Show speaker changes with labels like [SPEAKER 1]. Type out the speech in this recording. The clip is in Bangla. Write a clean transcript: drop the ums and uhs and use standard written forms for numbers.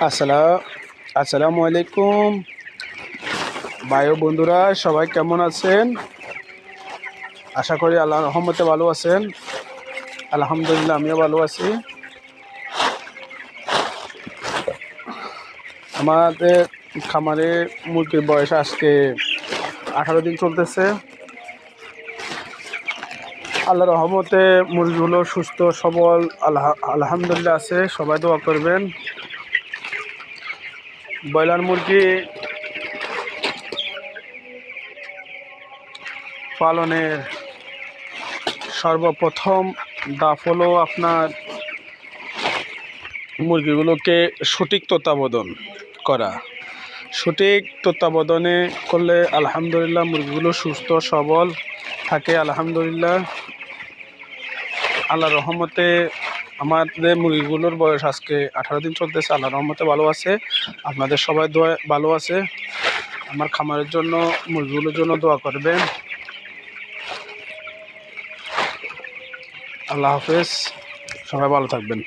[SPEAKER 1] আসসালামু আলাইকুম ভাই ও বন্ধুরা, সবাই কেমন আছেন? আশা করি আল্লাহর রহমতে ভালো আছেন। আলহামদুলিল্লাহ, আমিও ভালো আছি। আমাদের খামারে মুরগির বয়স আজকে 18 দিন চলতেছে। আল্লাহর রহমতে মুরগিগুলো সুস্থ সবল আলহামদুলিল্লাহ আছে। সবাই দোয়া করবেন। ব্রয়লার মুরগি পালনের সর্বপ্রথম ধাপ হলো আপনার মুরগিগুলোকে সঠিক তত্ত্বাবধান করা। সঠিক তত্ত্বাবধানে করলে আলহামদুলিল্লাহ মুরগিগুলো সুস্থ সবল থাকে। আলহামদুলিল্লাহ, আল্লাহর রহমতে আমাদের মুরগিগুলোর বয়স আজকে 18 দিন চলতেছে। আল্লাহর রহমতে ভালো আছে। আপনাদের সবাই দোয়া ভালো আছে। আমার খামারের জন্য, মুরগিগুলোর জন্য দোয়া করবেন। আল্লাহ হাফেজ, সবাই ভালো থাকবেন।